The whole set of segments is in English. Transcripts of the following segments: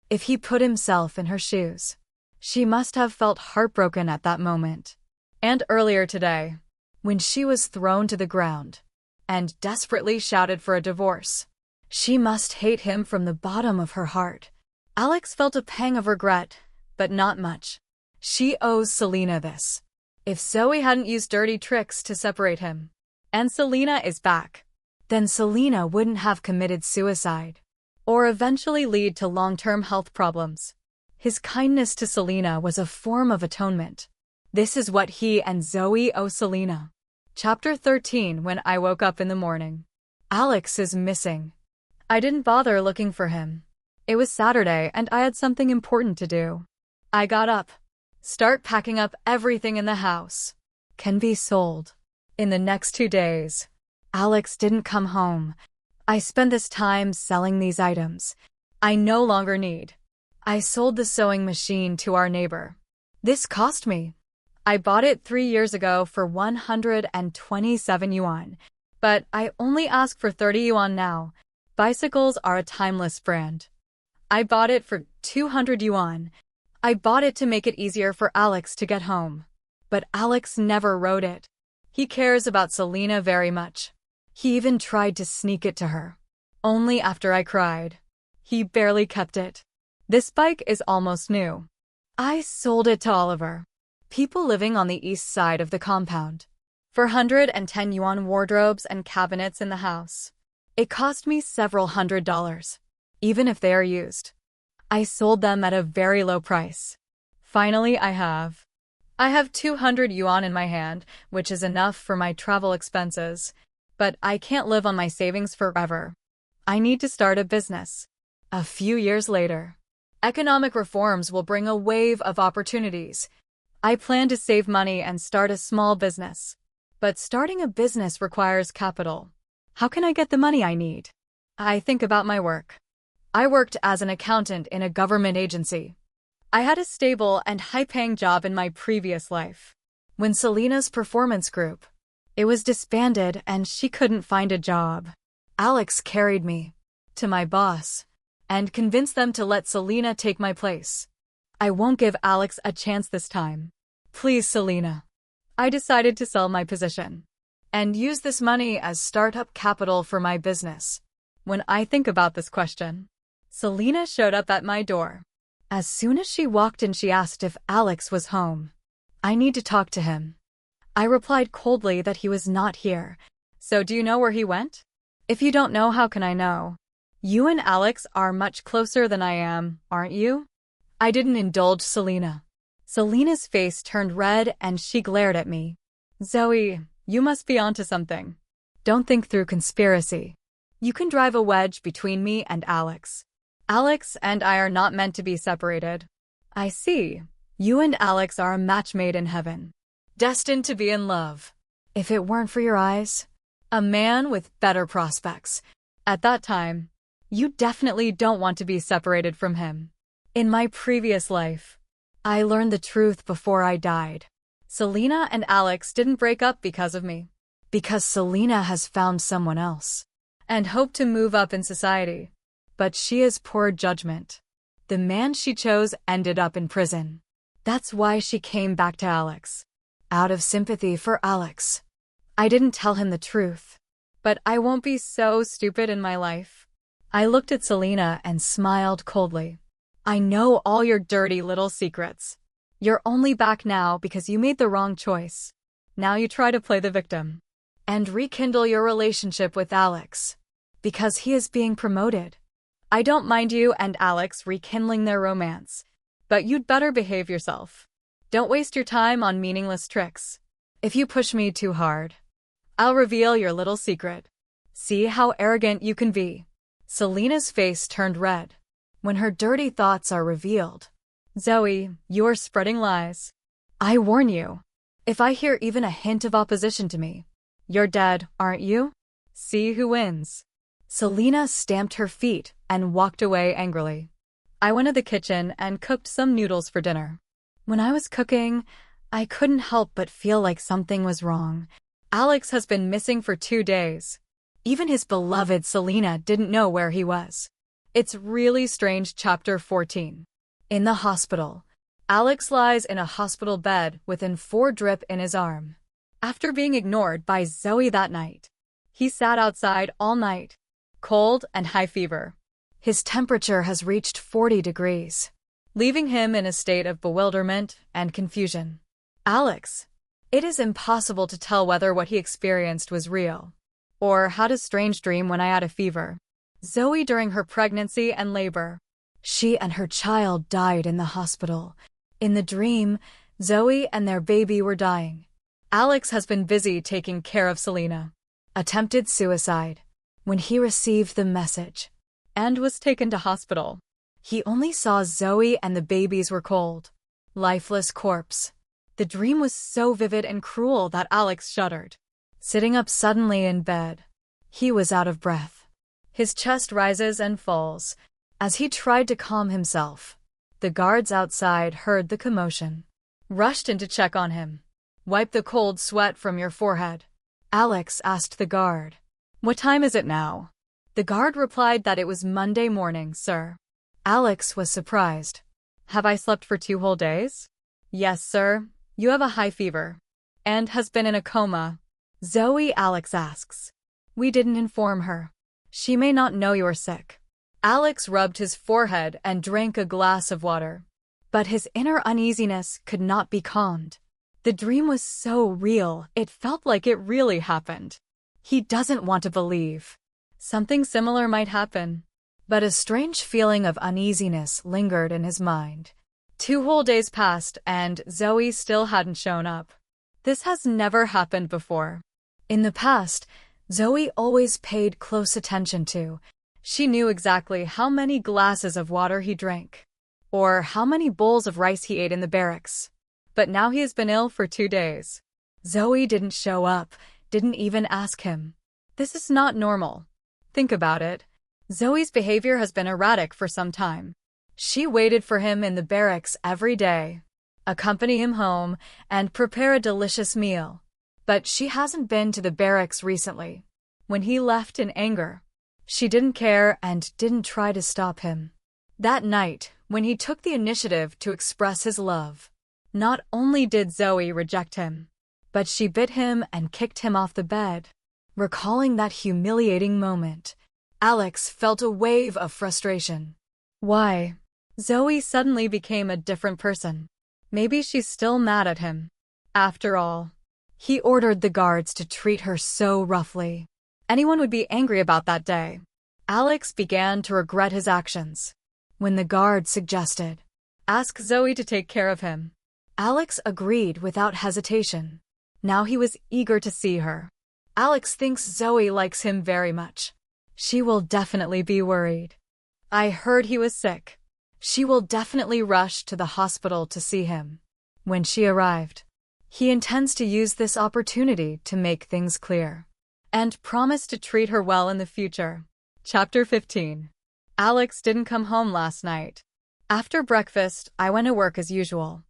If he put himself in her shoes, she must have felt heartbroken at that moment. And earlier today, when she was thrown to the ground and desperately shouted for a divorce, she must hate him from the bottom of her heart. Alex felt a pang of regret, but not much. She owes Selena this. If Zoe hadn't used dirty tricks to separate him, and Selena is back, then Selena wouldn't have committed suicide, or eventually lead to long-term health problems. His kindness to Selena was a form of atonement. This is what he and Zoe owe Selena. Chapter 13. When I woke up in the morning, Alex is missing. I didn't bother looking for him. It was Saturday and I had something important to do. I got up, start packing up everything in the house. Can be sold. In the next 2 days, Alex didn't come home. I spent this time selling these items I no longer need. I sold the sewing machine to our neighbor. This cost me. I bought it 3 years ago for 127 yuan, but I only ask for 30 yuan now. Bicycles are a timeless brand. I bought it for 200 yuan. I bought it to make it easier for Alex to get home. But Alex never rode it. He cares about Selena very much. He even tried to sneak it to her. Only after I cried. He barely kept it. This bike is almost new. I sold it to Oliver. People living on the east side of the compound. For 110 yuan wardrobes and cabinets in the house. It cost me several $100s. Even if they are used. I sold them at a very low price. Finally, I have 200 yuan in my hand, which is enough for my travel expenses. But I can't live on my savings forever. I need to start a business. A few years later, economic reforms will bring a wave of opportunities. I plan to save money and start a small business. But starting a business requires capital. How can I get the money I need? I think about my work. I worked as an accountant in a government agency. I had a stable and high-paying job in my previous life. When Selena's performance group, it was disbanded and she couldn't find a job, Alex carried me to my boss and convinced them to let Selena take my place. I won't give Alex a chance this time. Please, Selena. I decided to sell my position and use this money as startup capital for my business. When I think about this question, Selena showed up at my door. As soon as she walked in, she asked if Alex was home. I need to talk to him. I replied coldly that he was not here. So do you know where he went? If you don't know, how can I know? You and Alex are much closer than I am, aren't you? I didn't indulge Selena. Selena's face turned red and she glared at me. Zoe, you must be onto something. Don't think through conspiracy. You can drive a wedge between me and Alex. Alex and I are not meant to be separated. I see. You and Alex are a match made in heaven. Destined to be in love. If it weren't for your eyes, a man with better prospects. At that time, you definitely don't want to be separated from him. In my previous life, I learned the truth before I died. Selena and Alex didn't break up because of me. Because Selena has found someone else and hoped to move up in society. But she is poor judgment. The man she chose ended up in prison. That's why she came back to Alex. Out of sympathy for Alex. I didn't tell him the truth. But I won't be so stupid in my life. I looked at Selena and smiled coldly. I know all your dirty little secrets. You're only back now because you made the wrong choice. Now you try to play the victim. And rekindle your relationship with Alex. Because he is being promoted. I don't mind you and Alex rekindling their romance. But you'd better behave yourself. Don't waste your time on meaningless tricks. If you push me too hard, I'll reveal your little secret. See how arrogant you can be. Selena's face turned red when her dirty thoughts are revealed. Zoe, you're spreading lies. I warn you. If I hear even a hint of opposition to me, you're dead, aren't you? See who wins. Selena stamped her feet and walked away angrily. I went to the kitchen and cooked some noodles for dinner. When I was cooking, I couldn't help but feel like something was wrong. Alex has been missing for 2 days. Even his beloved Selena didn't know where he was. It's Really Strange. Chapter 14. In the hospital. Alex lies in a hospital bed with an 4 drip in his arm. After being ignored by Zoe that night, he sat outside all night, cold and high fever. His temperature has reached 40 degrees, leaving him in a state of bewilderment and confusion. Alex. It is impossible to tell whether what he experienced was real, or had a strange dream when I had a fever. Zoe during her pregnancy and labor. She and her child died in the hospital. In the dream, Zoe and their baby were dying. Alex has been busy taking care of Selena. Attempted suicide. When he received the message and was taken to hospital, he only saw Zoe and the babies were cold, lifeless corpse. The dream was so vivid and cruel that Alex shuddered. Sitting up suddenly in bed, he was out of breath. His chest rises and falls. As he tried to calm himself, the guards outside heard the commotion, rushed in to check on him. Wipe the cold sweat from your forehead. Alex asked the guard, "What time is it now?" The guard replied that it was Monday morning, sir. Alex was surprised. Have I slept for 2 whole days? Yes, sir. You have a high fever and has been in a coma. Zoe. Alex asks. We didn't inform her. She may not know you're sick. Alex rubbed his forehead and drank a glass of water. But his inner uneasiness could not be calmed. The dream was so real, it felt like it really happened. He doesn't want to believe something similar might happen. But a strange feeling of uneasiness lingered in his mind. 2 whole days passed and Zoe still hadn't shown up. This has never happened before. In the past, Zoe always paid close attention to. She knew exactly how many glasses of water he drank, or how many bowls of rice he ate in the barracks. But now he has been ill for 2 days. Zoe didn't show up, didn't even ask him. This is not normal. Think about it. Zoe's behavior has been erratic for some time. She waited for him in the barracks every day, accompany him home, and prepare a delicious meal. But she hasn't been to the barracks recently. When he left in anger, she didn't care and didn't try to stop him. That night, when he took the initiative to express his love, not only did Zoe reject him, but she bit him and kicked him off the bed. Recalling that humiliating moment, Alex felt a wave of frustration. Why? Zoe suddenly became a different person. Maybe she's still mad at him. After all, he ordered the guards to treat her so roughly. Anyone would be angry about that day. Alex began to regret his actions. When the guard suggested, ask Zoe to take care of him, Alex agreed without hesitation. Now he was eager to see her. Alex thinks Zoe likes him very much. She will definitely be worried. I heard he was sick. She will definitely rush to the hospital to see him. When she arrived, he intends to use this opportunity to make things clear and promise to treat her well in the future. Chapter 15. Alex didn't come home last night. After breakfast, I went to work as usual.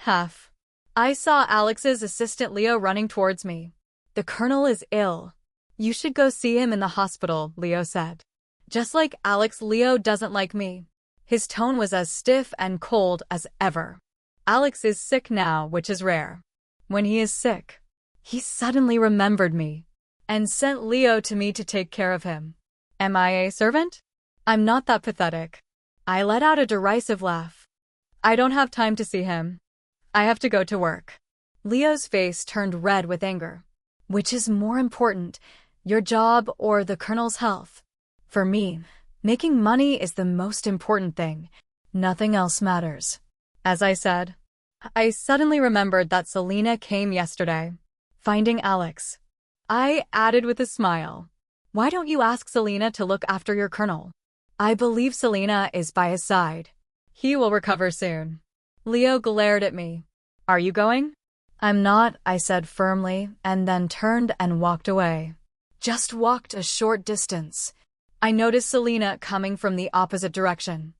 I saw Alex's assistant Leo running towards me. The colonel is ill. You should go see him in the hospital, Leo said. Just like Alex, Leo doesn't like me. His tone was as stiff and cold as ever. Alex is sick now, which is rare. When he is sick, he suddenly remembered me and sent Leo to me to take care of him. Am I a servant? I'm not that pathetic. I let out a derisive laugh. I don't have time to see him. I have to go to work. Leo's face turned red with anger. Which is more important, your job or the colonel's health? For me, making money is the most important thing. Nothing else matters. As I said, I suddenly remembered that Selena came yesterday. Finding Alex, I added with a smile. Why don't you ask Selena to look after your colonel? I believe Selena is by his side. He will recover soon. Leo glared at me. Are you going? I'm not, I said firmly, and then turned and walked away. Just walked a short distance. I noticed Selena coming from the opposite direction.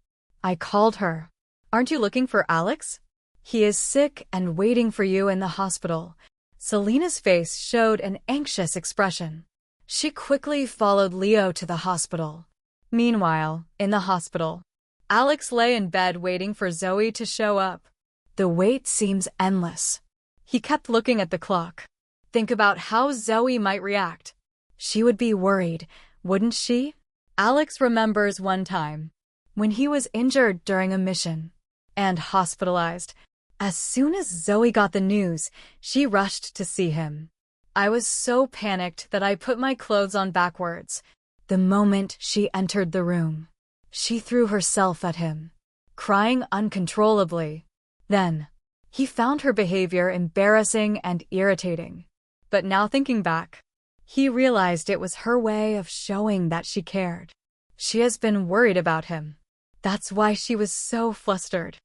I called her. Aren't you looking for Alex? He is sick and waiting for you in the hospital. Selena's face showed an anxious expression. She quickly followed Leo to the hospital. Meanwhile, in the hospital, Alex lay in bed waiting for Zoe to show up. The wait seems endless. He kept looking at the clock. Think about how Zoe might react. She would be worried, wouldn't she? Alex remembers one time, when he was injured during a mission and hospitalized. As soon as Zoe got the news, she rushed to see him. I was so panicked that I put my clothes on backwards. The moment she entered the room, she threw herself at him, crying uncontrollably. Then, he found her behavior embarrassing and irritating. But now thinking back, he realized it was her way of showing that she cared. She has been worried about him. That's why she was so flustered.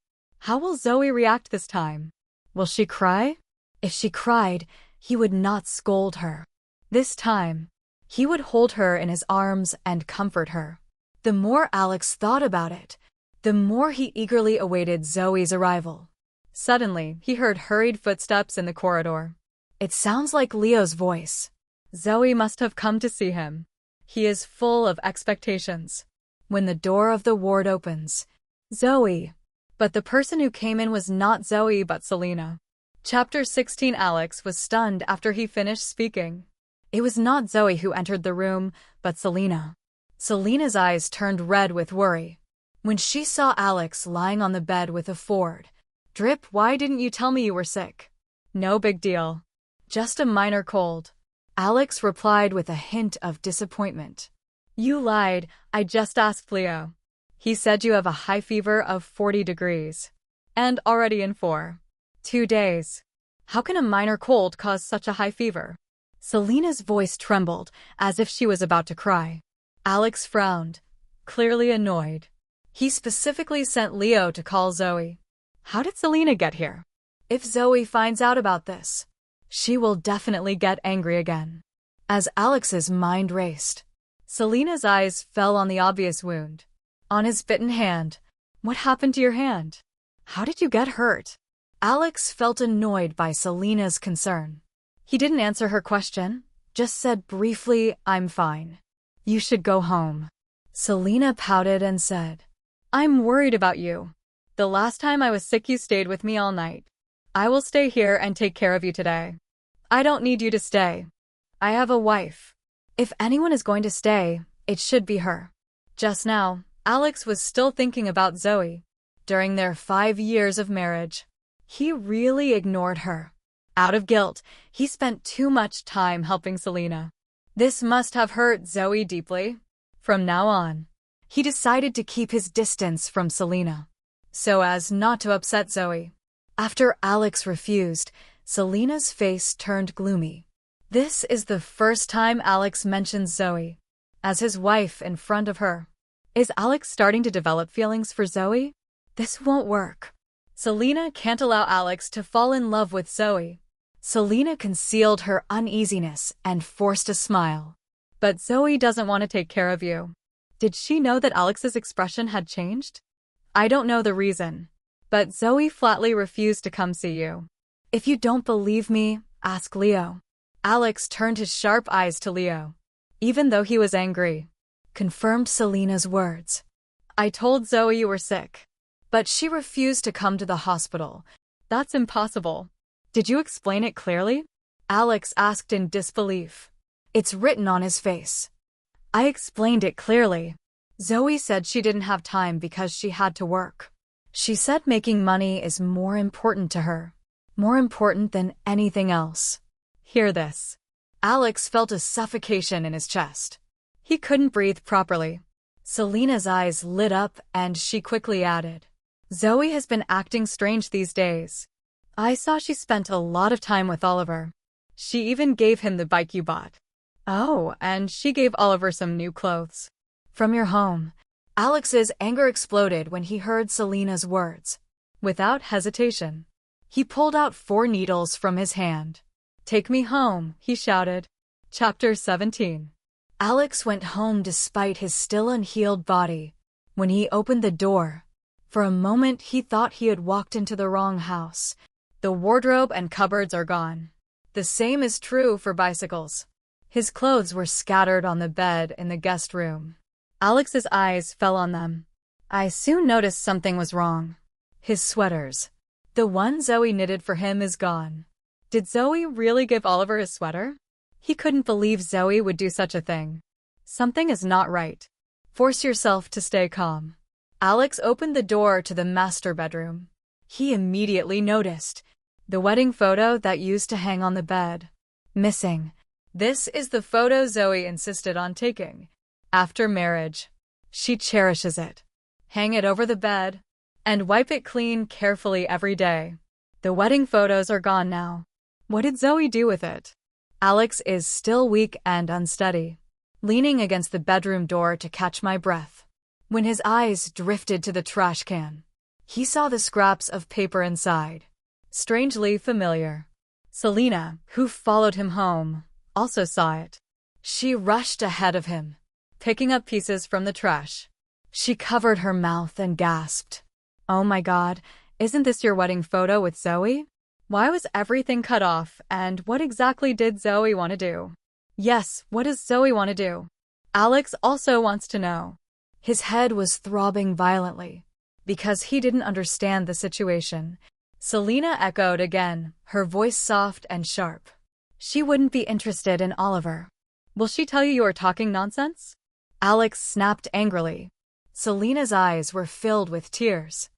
How will Zoe react this time? Will she cry? If she cried, he would not scold her. This time, he would hold her in his arms and comfort her. The more Alex thought about it, the more he eagerly awaited Zoe's arrival. Suddenly, he heard hurried footsteps in the corridor. It sounds like Leo's voice. Zoe must have come to see him. He is full of expectations. When the door of the ward opens, Zoe. But the person who came in was not Zoe but Selena. Chapter 16. Alex was stunned after he finished speaking. It was not Zoe who entered the room, but Selena. Selena's eyes turned red with worry when she saw Alex lying on the bed with a drip. Why didn't you tell me you were sick? No big deal. Just a minor cold. Alex replied with a hint of disappointment. You lied, I just asked Leo. He said you have a high fever of 40 degrees. And already in 2 days. How can a minor cold cause such a high fever? Selena's voice trembled, as if she was about to cry. Alex frowned, clearly annoyed. He specifically sent Leo to call Zoe. How did Selena get here? If Zoe finds out about this, she will definitely get angry again. As Alex's mind raced, Selena's eyes fell on the obvious wound. On his bitten hand. What happened to your hand? How did you get hurt? Alex felt annoyed by Selena's concern. He didn't answer her question, just said briefly, I'm fine. You should go home. Selena pouted and said, I'm worried about you. The last time I was sick you stayed with me all night. I will stay here and take care of you today. I don't need you to stay. I have a wife. If anyone is going to stay, it should be her. Just now, Alex was still thinking about Zoe. During their 5 years of marriage, he really ignored her. Out of guilt, he spent too much time helping Selena. This must have hurt Zoe deeply. From now on, he decided to keep his distance from Selena, so as not to upset Zoe. After Alex refused, Selena's face turned gloomy. This is the first time Alex mentions Zoe as his wife in front of her. Is Alex starting to develop feelings for Zoe? This won't work. Selena can't allow Alex to fall in love with Zoe. Selena concealed her uneasiness and forced a smile. But Zoe doesn't want to take care of you. Did she know that Alex's expression had changed? I don't know the reason, but Zoe flatly refused to come see you. If you don't believe me, ask Leo. Alex turned his sharp eyes to Leo, even though he was angry. Confirmed Selena's words. I told Zoe you were sick, but she refused to come to the hospital. That's impossible. Did you explain it clearly? Alex asked in disbelief. It's written on his face. I explained it clearly. Zoe said she didn't have time because she had to work. She said making money is more important to her. More important than anything else. Hear this. Alex felt a suffocation in his chest. He couldn't breathe properly. Selena's eyes lit up and she quickly added, Zoe has been acting strange these days. I saw she spent a lot of time with Oliver. She even gave him the bike you bought. Oh, and she gave Oliver some new clothes. From your home. Alex's anger exploded when he heard Selena's words. Without hesitation, he pulled out 4 needles from his hand. Take me home, he shouted. Chapter 17. Alex went home despite his still unhealed body. When he opened the door, for a moment he thought he had walked into the wrong house. The wardrobe and cupboards are gone. The same is true for bicycles. His clothes were scattered on the bed in the guest room. Alex's eyes fell on them. I soon noticed something was wrong. His sweaters. The one Zoe knitted for him is gone. Did Zoe really give Oliver his sweater? He couldn't believe Zoe would do such a thing. Something is not right. Force yourself to stay calm. Alex opened the door to the master bedroom. He immediately noticed the wedding photo that used to hang on the bed. Missing. This is the photo Zoe insisted on taking. After marriage. She cherishes it. Hang it over the bed and wipe it clean carefully every day. The wedding photos are gone now. What did Zoe do with it? Alex is still weak and unsteady, leaning against the bedroom door to catch my breath. When his eyes drifted to the trash can, he saw the scraps of paper inside. Strangely familiar. Selena, who followed him home, also saw it. She rushed ahead of him, picking up pieces from the trash. She covered her mouth and gasped. Oh my God, isn't this your wedding photo with Zoe? Why was everything cut off, and what exactly did Zoe want to do? Yes, what does Zoe want to do? Alex also wants to know. His head was throbbing violently, because he didn't understand the situation. Selena echoed again, her voice soft and sharp. She wouldn't be interested in Oliver. Will she tell you are talking nonsense? Alex snapped angrily. Selena's eyes were filled with tears.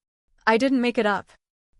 I didn't make it up.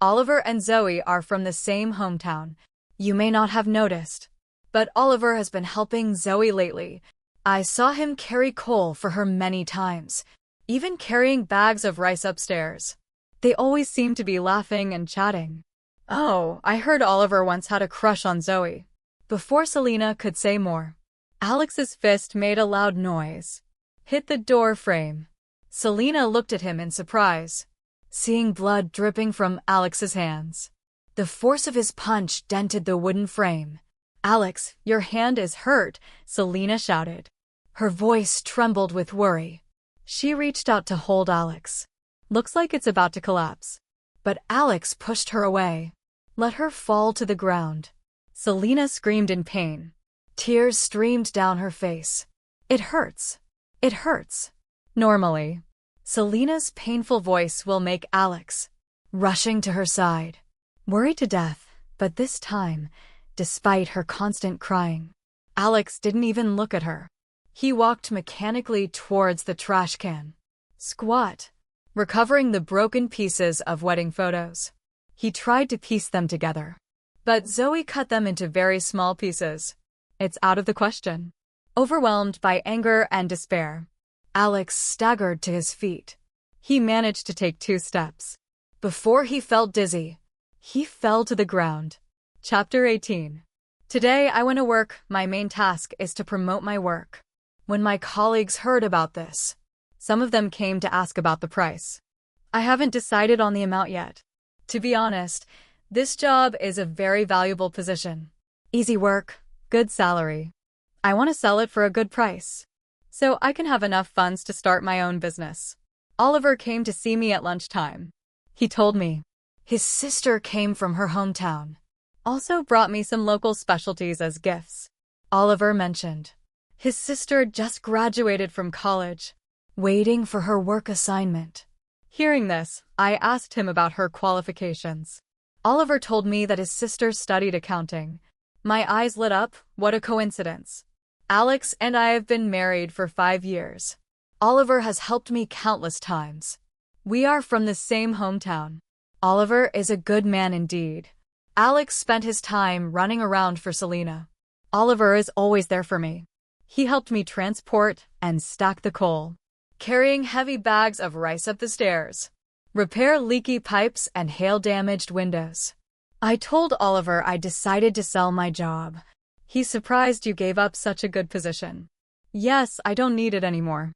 Oliver and Zoe are from the same hometown. You may not have noticed, but Oliver has been helping Zoe lately. I saw him carry coal for her many times, even carrying bags of rice upstairs. They always seem to be laughing and chatting. Oh, I heard Oliver once had a crush on Zoe. Before Selena could say more, Alex's fist made a loud noise. Hit the door frame. Selena looked at him in surprise, seeing blood dripping from Alex's hands. The force of his punch dented the wooden frame. Alex, your hand is hurt, Selena shouted. Her voice trembled with worry. She reached out to hold Alex. Looks like it's about to collapse. But Alex pushed her away. Let her fall to the ground. Selena screamed in pain. Tears streamed down her face. It hurts. It hurts. Normally, Selena's painful voice will make Alex, rushing to her side, worried to death, but this time, despite her constant crying, Alex didn't even look at her. He walked mechanically towards the trash can. Squat, recovering the broken pieces of wedding photos. He tried to piece them together, but Zoe cut them into very small pieces. It's out of the question. Overwhelmed by anger and despair, Alex staggered to his feet. He managed to take 2 steps. Before he felt dizzy, he fell to the ground. Chapter 18. Today I went to work. My main task is to promote my work. When my colleagues heard about this, some of them came to ask about the price. I haven't decided on the amount yet. To be honest, this job is a very valuable position. Easy work, good salary. I want to sell it for a good price, so I can have enough funds to start my own business. Oliver came to see me at lunchtime. He told me his sister came from her hometown, also brought me some local specialties as gifts. Oliver mentioned his sister just graduated from college, waiting for her work assignment. Hearing this, I asked him about her qualifications. Oliver told me that his sister studied accounting. My eyes lit up. What a coincidence. Alex and I have been married for 5 years. Oliver has helped me countless times. We are from the same hometown. Oliver is a good man indeed. Alex spent his time running around for Selena. Oliver is always there for me. He helped me transport and stack the coal, carrying heavy bags of rice up the stairs, repair leaky pipes and hail-damaged windows. I told Oliver I decided to sell my job. He's surprised you gave up such a good position. Yes, I don't need it anymore.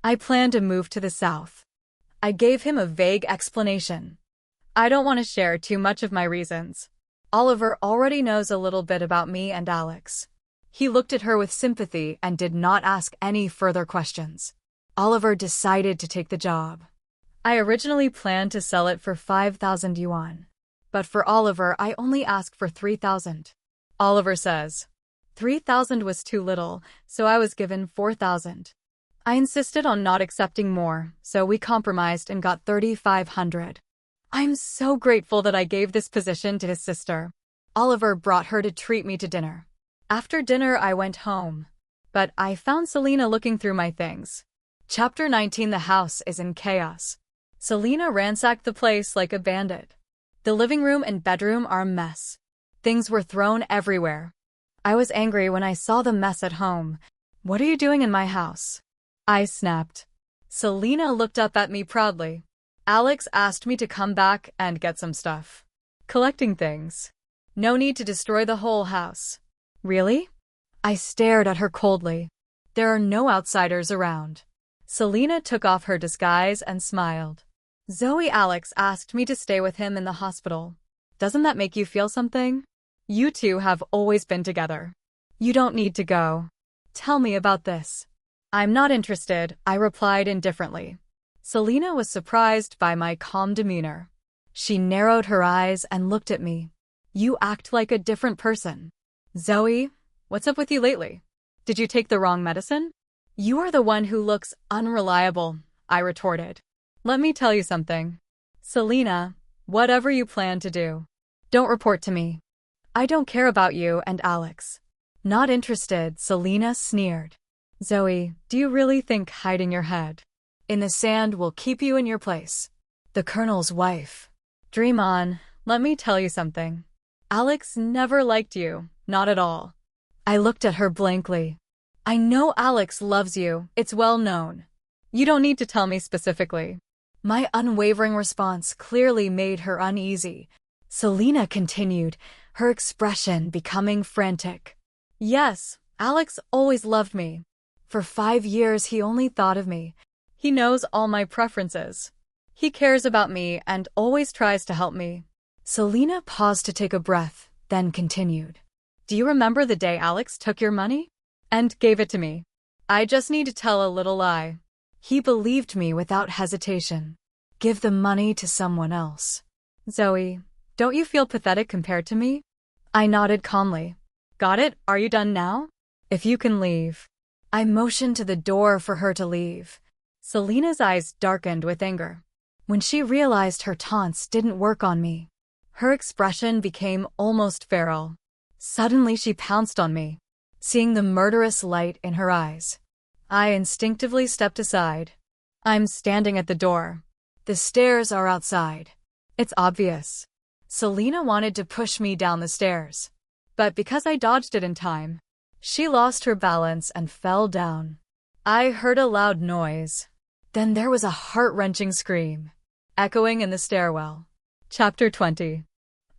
I plan to move to the south. I gave him a vague explanation. I don't want to share too much of my reasons. Oliver already knows a little bit about me and Alex. He looked at her with sympathy and did not ask any further questions. Oliver decided to take the job. I originally planned to sell it for 5,000 yuan. But for Oliver, I only asked for 3,000. Oliver says 3,000 was too little, so I was given 4,000. I insisted on not accepting more, so we compromised and got 3,500. I'm so grateful that I gave this position to his sister. Oliver brought her to treat me to dinner. After dinner, I went home. But I found Selena looking through my things. Chapter 19. The house is in chaos. Selena ransacked the place like a bandit. The living room and bedroom are a mess. Things were thrown everywhere. I was angry when I saw the mess at home. What are you doing in my house? I snapped. Selena looked up at me proudly. Alex asked me to come back and get some stuff. Collecting things. No need to destroy the whole house. Really? I stared at her coldly. There are no outsiders around. Selena took off her disguise and smiled. Zoe, Alex asked me to stay with him in the hospital. Doesn't that make you feel something? You two have always been together. You don't need to go. Tell me about this. I'm not interested, I replied indifferently. Selena was surprised by my calm demeanor. She narrowed her eyes and looked at me. You act like a different person. Zoe, what's up with you lately? Did you take the wrong medicine? You are the one who looks unreliable, I retorted. Let me tell you something. Selena, whatever you plan to do, don't report to me. I don't care about you and Alex. Not interested, Selena sneered. Zoe, do you really think hiding your head in the sand will keep you in your place? The Colonel's wife. Dream on, let me tell you something. Alex never liked you, not at all. I looked at her blankly. I know Alex loves you, it's well known. You don't need to tell me specifically. My unwavering response clearly made her uneasy. Selena continued, her expression becoming frantic. Yes, Alex always loved me. For 5 years he only thought of me. He knows all my preferences. He cares about me and always tries to help me. Selena paused to take a breath, then continued. Do you remember the day Alex took your money? And gave it to me? I just need to tell a little lie. He believed me without hesitation. Give the money to someone else. Zoe, don't you feel pathetic compared to me? I nodded calmly. Got it? Are you done now? If you can leave. I motioned to the door for her to leave. Selena's eyes darkened with anger. When she realized her taunts didn't work on me, her expression became almost feral. Suddenly she pounced on me, seeing the murderous light in her eyes. I instinctively stepped aside. I'm standing at the door. The stairs are outside. It's obvious. Selena wanted to push me down the stairs, but because I dodged it in time, she lost her balance and fell down. I heard a loud noise. Then there was a heart-wrenching scream, echoing in the stairwell. Chapter 20.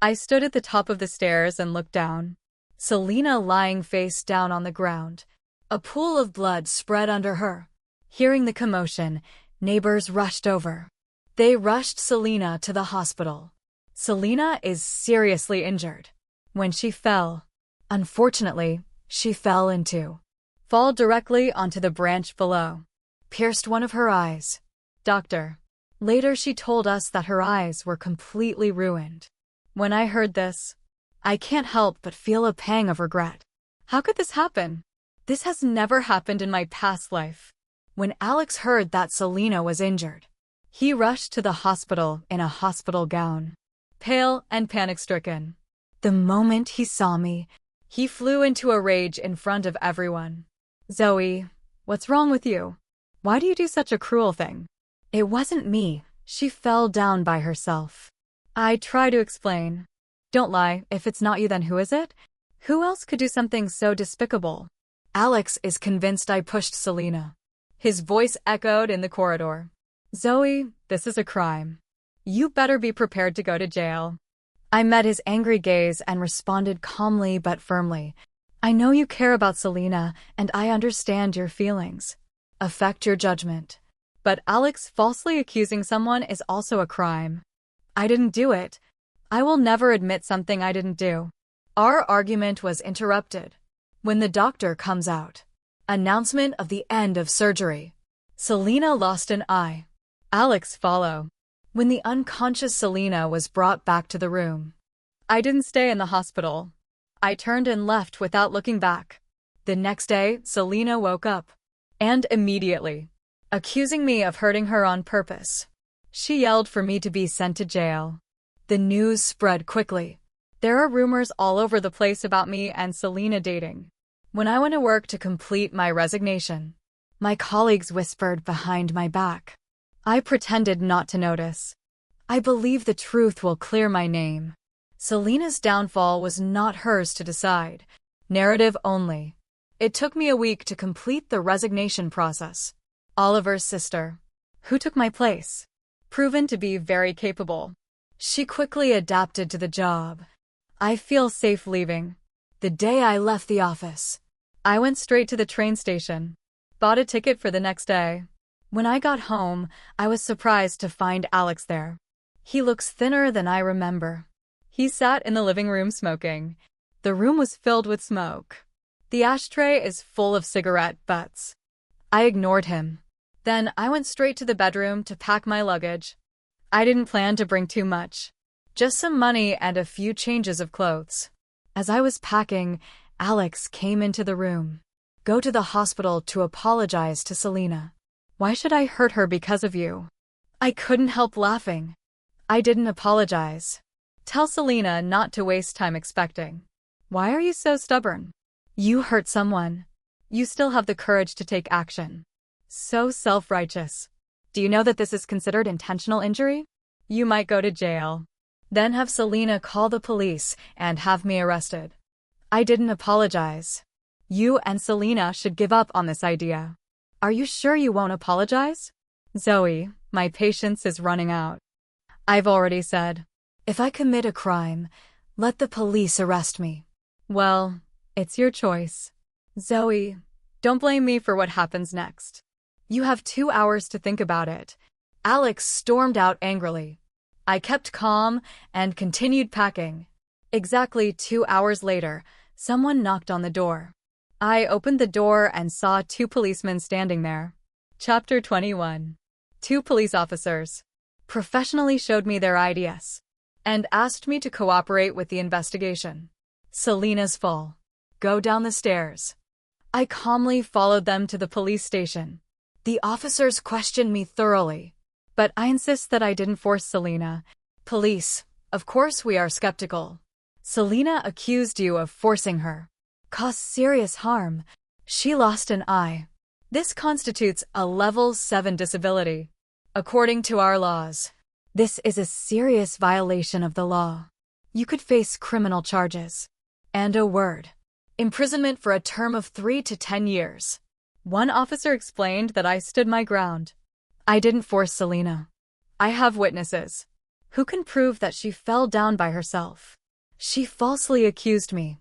I stood at the top of the stairs and looked down. Selena lying face down on the ground. A pool of blood spread under her. Hearing the commotion, neighbors rushed over. They rushed Selena to the hospital. Selena is seriously injured. When she fell, unfortunately, she fell fall directly onto the branch below. Pierced one of her eyes. Doctor. Later she told us that her eyes were completely ruined. When I heard this, I can't help but feel a pang of regret. How could this happen? This has never happened in my past life. When Alex heard that Selena was injured, he rushed to the hospital in a hospital gown, pale and panic-stricken. The moment he saw me, he flew into a rage in front of everyone. Zoe, what's wrong with you? Why do you do such a cruel thing? It wasn't me. She fell down by herself. I try to explain. Don't lie, if it's not you then who is it? Who else could do something so despicable? Alex is convinced I pushed Selena. His voice echoed in the corridor. Zoe, this is a crime. You better be prepared to go to jail. I met his angry gaze and responded calmly but firmly. I know you care about Selena, and I understand your feelings. Affect your judgment. But Alex falsely accusing someone is also a crime. I didn't do it. I will never admit something I didn't do. Our argument was interrupted when the doctor comes out. Announcement of the end of surgery. Selena lost an eye. Alex follow. When the unconscious Selena was brought back to the room, I didn't stay in the hospital. I turned and left without looking back. The next day, Selena woke up. And immediately, accusing me of hurting her on purpose. She yelled for me to be sent to jail. The news spread quickly. There are rumors all over the place about me and Selena dating. When I went to work to complete my resignation, my colleagues whispered behind my back. I pretended not to notice. I believe the truth will clear my name. Selena's downfall was not hers to decide. Narrative only. It took me a week to complete the resignation process. Oliver's sister, who took my place, proven to be very capable. She quickly adapted to the job. I feel safe leaving. The day I left the office, I went straight to the train station, bought a ticket for the next day. When I got home, I was surprised to find Alex there. He looks thinner than I remember. He sat in the living room smoking. The room was filled with smoke. The ashtray is full of cigarette butts. I ignored him. Then I went straight to the bedroom to pack my luggage. I didn't plan to bring too much. Just some money and a few changes of clothes. As I was packing, Alex came into the room. Go to the hospital to apologize to Selena. Why should I hurt her because of you? I couldn't help laughing. I didn't apologize. Tell Selena not to waste time expecting. Why are you so stubborn? You hurt someone. You still have the courage to take action. So self-righteous. Do you know that this is considered intentional injury? You might go to jail. Then have Selena call the police and have me arrested. I didn't apologize. You and Selena should give up on this idea. Are you sure you won't apologize? Zoe, my patience is running out. I've already said, if I commit a crime, let the police arrest me. Well, it's your choice. Zoe, don't blame me for what happens next. You have 2 hours to think about it. Alex stormed out angrily. I kept calm and continued packing. Exactly 2 hours later, someone knocked on the door. I opened the door and saw 2 policemen standing there. Chapter 21. 2 police officers professionally showed me their IDs and asked me to cooperate with the investigation. Selena's full. Go down the stairs. I calmly followed them to the police station. The officers questioned me thoroughly, but I insist that I didn't force Selena. Police, of course we are skeptical. Selena accused you of forcing her. Caused serious harm. She lost an eye. This constitutes a level 7 disability. According to our laws, this is a serious violation of the law. You could face criminal charges. And a word. Imprisonment for a term of 3 to 10 years. One officer explained that I stood my ground. I didn't force Selena. I have witnesses. Who can prove that she fell down by herself? She falsely accused me.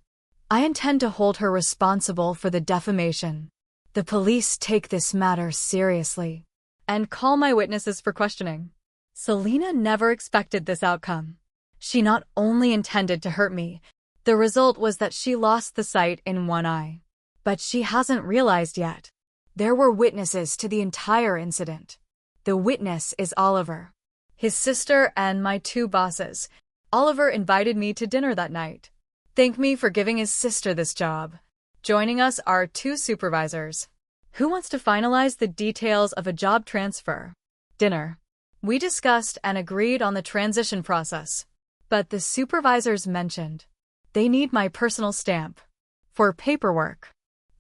I intend to hold her responsible for the defamation. The police take this matter seriously and call my witnesses for questioning. Selena never expected this outcome. She not only intended to hurt me, the result was that she lost the sight in one eye. But she hasn't realized yet. There were witnesses to the entire incident. The witness is Oliver, his sister, and my 2 bosses. Oliver invited me to dinner that night. Thanked me for giving his sister this job. Joining us are 2 supervisors. Who wants to finalize the details of a job transfer? Dinner. We discussed and agreed on the transition process. But the supervisors mentioned they need my personal stamp for paperwork.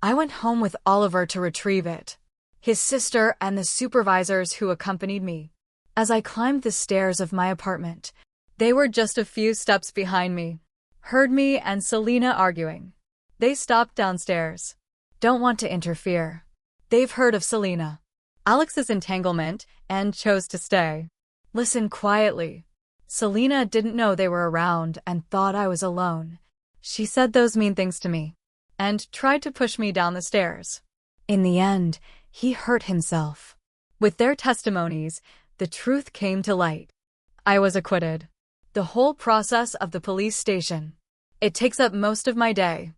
I went home with Oliver to retrieve it. His sister and the supervisors who accompanied me. As I climbed the stairs of my apartment, they were just a few steps behind me. Heard me and Selena arguing. They stopped downstairs. Don't want to interfere. They've heard of Selena, Alex's entanglement, and chose to stay. Listen quietly. Selena didn't know they were around and thought I was alone. She said those mean things to me and tried to push me down the stairs. In the end, he hurt himself. With their testimonies, the truth came to light. I was acquitted. The whole process of the police station. It takes up most of my day.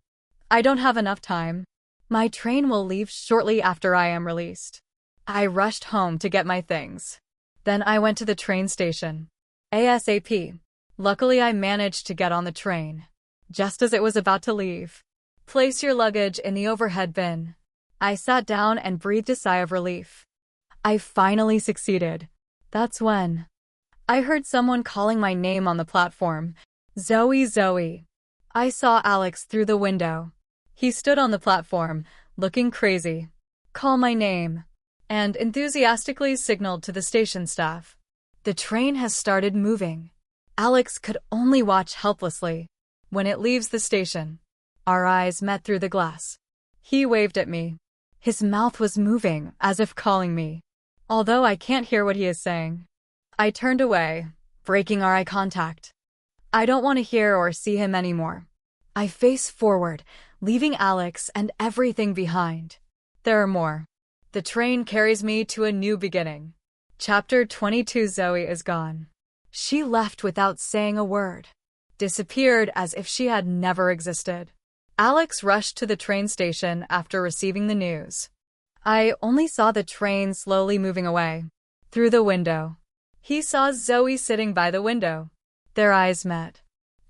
I don't have enough time. My train will leave shortly after I am released. I rushed home to get my things. Then I went to the train station. ASAP. Luckily, I managed to get on the train just as it was about to leave. Place your luggage in the overhead bin. I sat down and breathed a sigh of relief. I finally succeeded. That's when I heard someone calling my name on the platform. Zoe, Zoe. I saw Alex through the window. He stood on the platform, looking crazy. Call my name. And enthusiastically signaled to the station staff. The train has started moving. Alex could only watch helplessly. When it leaves the station, our eyes met through the glass. He waved at me. His mouth was moving, as if calling me. Although I can't hear what he is saying. I turned away, breaking our eye contact. I don't want to hear or see him anymore. I face forward, leaving Alex and everything behind. There are more. The train carries me to a new beginning. Chapter 22. Zoe is gone. She left without saying a word. Disappeared as if she had never existed. Alex rushed to the train station after receiving the news. I only saw the train slowly moving away. Through the window. He saw Zoe sitting by the window. Their eyes met.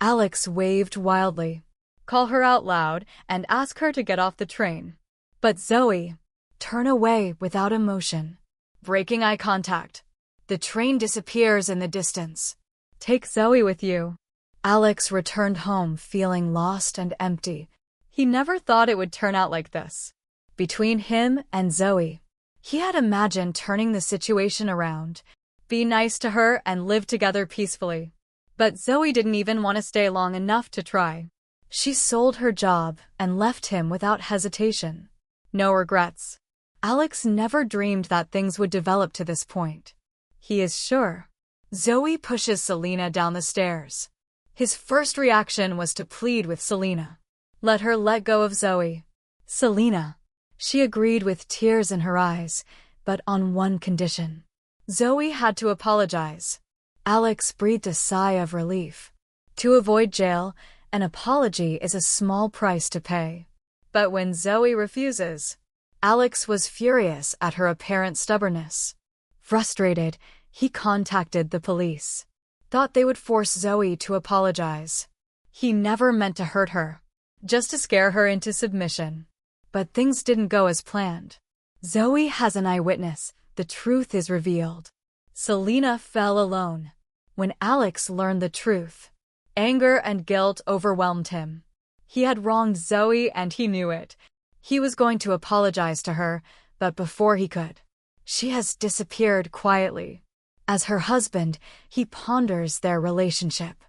Alex waved wildly. Call her out loud and ask her to get off the train. But Zoe, turn away without emotion. Breaking eye contact. The train disappears in the distance. Take Zoe with you. Alex returned home feeling lost and empty. He never thought it would turn out like this. Between him and Zoe, he had imagined turning the situation around, be nice to her and live together peacefully. But Zoe didn't even want to stay long enough to try. She sold her job and left him without hesitation. No regrets. Alex never dreamed that things would develop to this point. He is sure. Zoe pushes Selena down the stairs. His first reaction was to plead with Selena. Let her let go of Zoe. Selena. She agreed with tears in her eyes, but on one condition. Zoe had to apologize. Alex breathed a sigh of relief. To avoid jail, an apology is a small price to pay. But when Zoe refuses, Alex was furious at her apparent stubbornness. Frustrated, he contacted the police. Thought they would force Zoe to apologize. He never meant to hurt her, just to scare her into submission. But things didn't go as planned. Zoe has an eyewitness. The truth is revealed. Selena fell alone. When Alex learned the truth, anger and guilt overwhelmed him. He had wronged Zoe and he knew it. He was going to apologize to her, but before he could, she has disappeared quietly. As her husband, he ponders their relationship.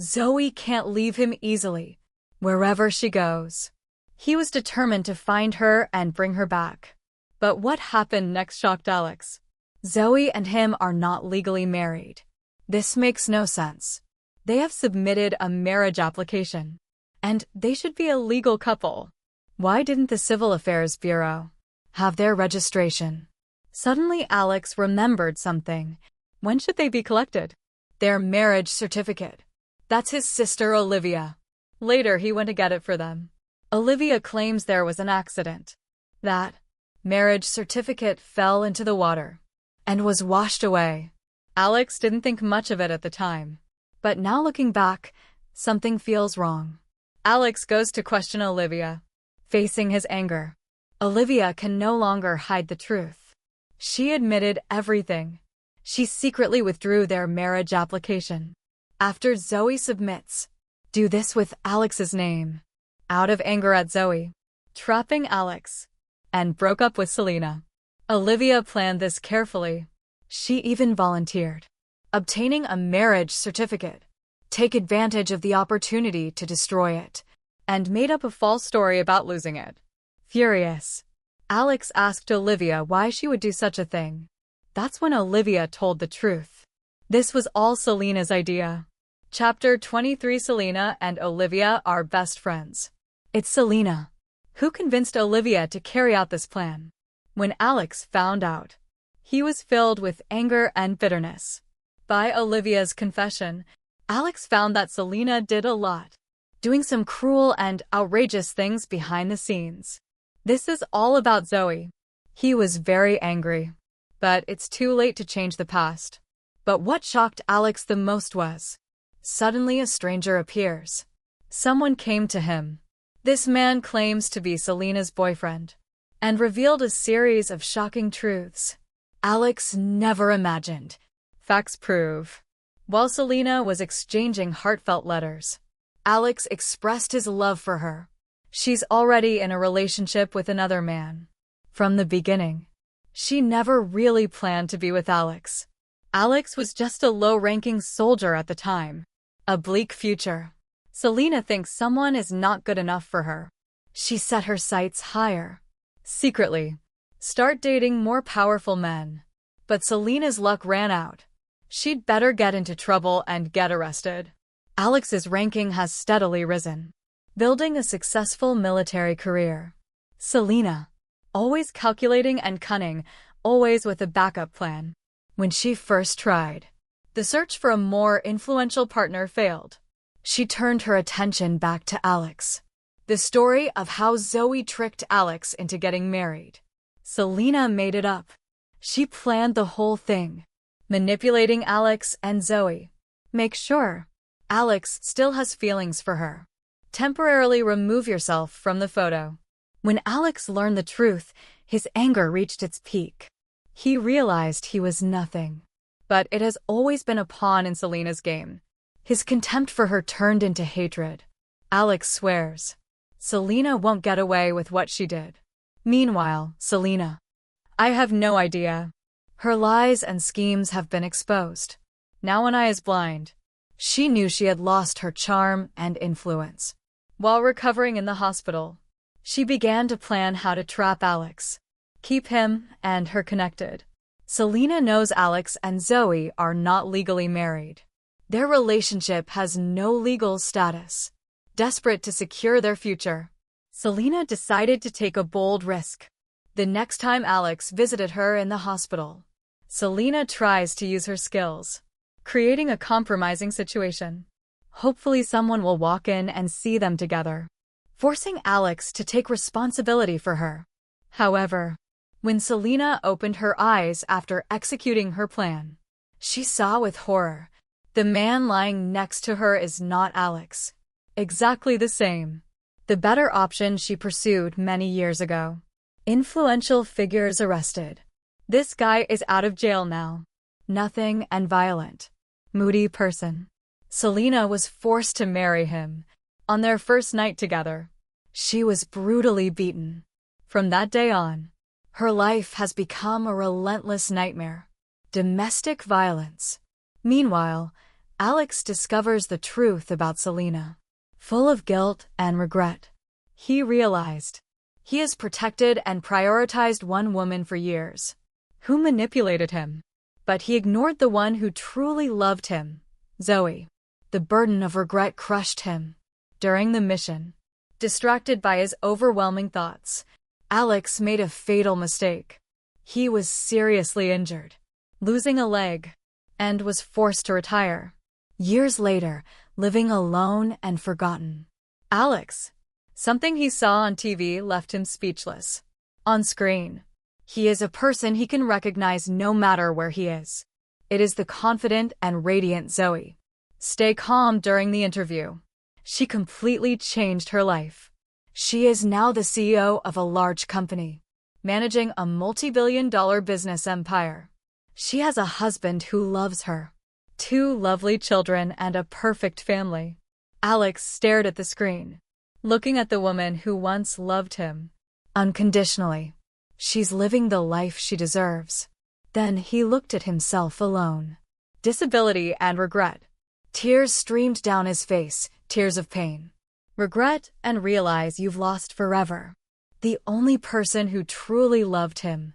Zoe can't leave him easily, wherever she goes. He was determined to find her and bring her back. But what happened next shocked Alex. Zoe and him are not legally married. This makes no sense. They have submitted a marriage application, and they should be a legal couple. Why didn't the Civil Affairs Bureau have their registration? Suddenly Alex remembered something. When should they be collected? Their marriage certificate. That's his sister Olivia. Later he went to get it for them. Olivia claims there was an accident. That marriage certificate fell into the water and was washed away. Alex didn't think much of it at the time. But now looking back, something feels wrong. Alex goes to question Olivia. Facing his anger, Olivia can no longer hide the truth. She admitted everything. She secretly withdrew their marriage application. After Zoe submits, do this with Alex's name. Out of anger at Zoe, trapping Alex, and broke up with Selena. Olivia planned this carefully. She even volunteered. Obtaining a marriage certificate, take advantage of the opportunity to destroy it, and made up a false story about losing it. Furious, Alex asked Olivia why she would do such a thing. That's when Olivia told the truth. This was all Selena's idea. Chapter 23. Selena and Olivia are best friends. It's Selena who convinced Olivia to carry out this plan. When Alex found out, he was filled with anger and bitterness. By Olivia's confession, Alex found that Selena did a lot, doing some cruel and outrageous things behind the scenes. This is all about Zoe. He was very angry. But it's too late to change the past. But what shocked Alex the most was, suddenly a stranger appears. Someone came to him. This man claims to be Selena's boyfriend. and revealed a series of shocking truths Alex never imagined. Facts prove. While Selena was exchanging heartfelt letters, Alex expressed his love for her. She's already in a relationship with another man. From the beginning, she never really planned to be with Alex. Alex was just a low-ranking soldier at the time. A bleak future. Selena thinks someone is not good enough for her. She set her sights higher. Secretly, start dating more powerful men. But Selena's luck ran out. She'd better get into trouble and get arrested. Alex's ranking has steadily risen, building a successful military career. Selena, always calculating and cunning, always with a backup plan. When she first tried, the search for a more influential partner failed. She turned her attention back to Alex. The story of how Zoe tricked Alex into getting married. Selena made it up. She planned the whole thing, manipulating Alex and Zoe. Make sure Alex still has feelings for her. Temporarily remove yourself from the photo. When Alex learned the truth, his anger reached its peak. He realized he was nothing. But it has always been a pawn in Selena's game. His contempt for her turned into hatred. Alex swears Selena won't get away with what she did. Meanwhile, Selena, I have no idea. Her lies and schemes have been exposed. Now an eye is blind. She knew she had lost her charm and influence. While recovering in the hospital, she began to plan how to trap Alex, keep him and her connected. Selena knows Alex and Zoe are not legally married. Their relationship has no legal status. Desperate to secure their future, Selena decided to take a bold risk. The next time Alex visited her in the hospital, Selena tries to use her skills, creating a compromising situation. Hopefully someone will walk in and see them together, forcing Alex to take responsibility for her. However, when Selena opened her eyes after executing her plan, she saw with horror, the man lying next to her is not Alex. Exactly the same. The better option she pursued many years ago. Influential figures arrested. This guy is out of jail now. Nothing and violent. Moody person. Selena was forced to marry him. On their first night together, she was brutally beaten. From that day on, her life has become a relentless nightmare. Domestic violence. Meanwhile, Alex discovers the truth about Selena. Full of guilt and regret, he realized he has protected and prioritized one woman for years, who manipulated him. But he ignored the one who truly loved him, Zoe. The burden of regret crushed him. During the mission, distracted by his overwhelming thoughts, Alex made a fatal mistake. He was seriously injured, losing a leg, and was forced to retire. Years later, living alone and forgotten. Alex. Something he saw on TV left him speechless. On screen, he is a person he can recognize no matter where he is. It is the confident and radiant Zoe. Stay calm during the interview. She completely changed her life. She is now the CEO of a large company, managing a multi-billion-dollar business empire. She has a husband who loves her, 2 lovely children and a perfect family. Alex stared at the screen, looking at the woman who once loved him unconditionally. She's living the life she deserves. Then he looked at himself alone. Disability and regret. Tears streamed down his face, tears of pain. Regret and realize you've lost forever the only person who truly loved him.